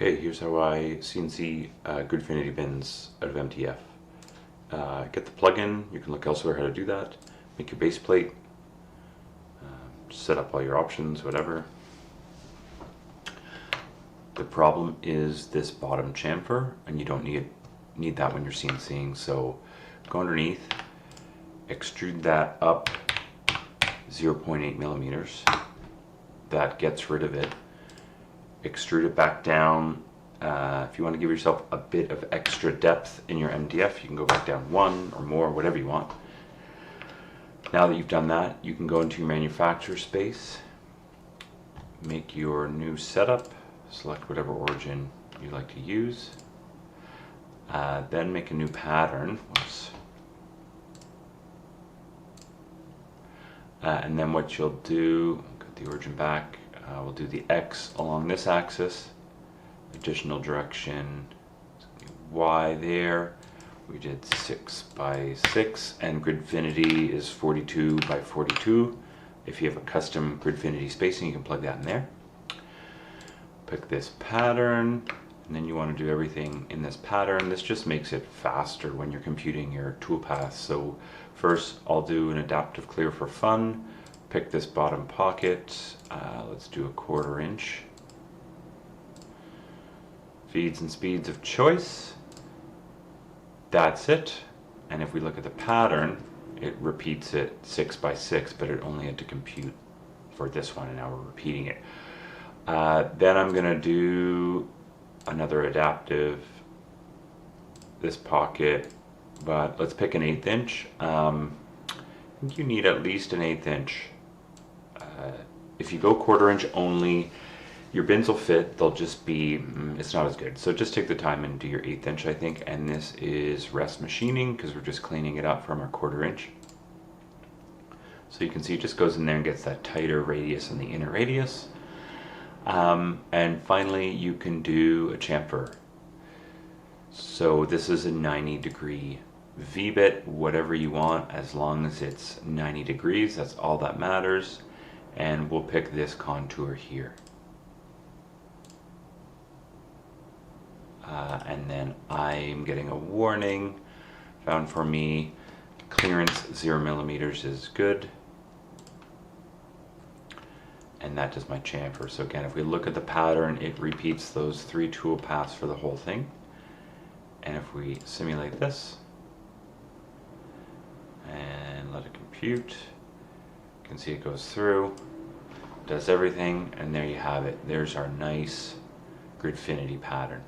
Okay, here's how I CNC Gridfinity bins out of MTF. Get the plugin. You can look elsewhere how to do that. Make your base plate. Set up all your options, whatever. The problem is this bottom chamfer, and you don't need that when you're CNCing. So go underneath, extrude that up 0.8 millimeters. That gets rid of it. Extrude it back down. If you want to give yourself a bit of extra depth in your MDF, you can go back down 1 or more, whatever you want. Now that you've done that, you can go into your manufacturer space, make your new setup, select whatever origin you like to use, then make a new pattern. Whoops. And then what you'll do, get the origin back, we'll do the X along this axis, additional direction Y there. We did 6 by 6, and Gridfinity is 42 by 42. If you have a custom Gridfinity spacing, you can plug that in there. Pick this pattern, and then you want to do everything in this pattern. This just makes it faster when you're computing your toolpath. So first I'll do an adaptive clear for fun. Pick this bottom pocket. Let's do 1/4 inch. Feeds and speeds of choice. That's it. And if we look at the pattern, it repeats it 6 by 6, but it only had to compute for this one, and now we're repeating it. Then I'm going to do another adaptive, this pocket, but let's pick an 1/8 inch. I think you need at least an 1/8 inch. If you go 1/4 inch only, your bins will fit, they'll just be, it's not as good. So just take the time and do your 1/8 inch, I think. And this is rest machining, because we're just cleaning it up from our 1/4 inch. So you can see it just goes in there and gets that tighter radius on the inner radius. And finally, you can do a chamfer. So this is a 90-degree V-bit, whatever you want, as long as it's 90 degrees, that's all that matters. And we'll pick this contour here. And then I'm getting a warning found for me. Clearance 0 millimeters is good. And that does my chamfer. So again, if we look at the pattern, it repeats those 3 tool paths for the whole thing. And if we simulate this and let it compute, you can see it goes through, does everything, and there you have it. There's our nice Gridfinity pattern.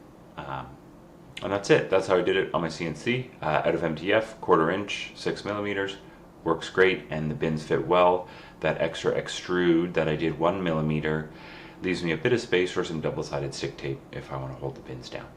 And that's it. That's how I did it on my CNC out of MTF, 1/4 inch, 6 millimeters. Works great, and the bins fit well. That extra extrude that I did 1 millimeter leaves me a bit of space for some double-sided stick tape if I want to hold the bins down.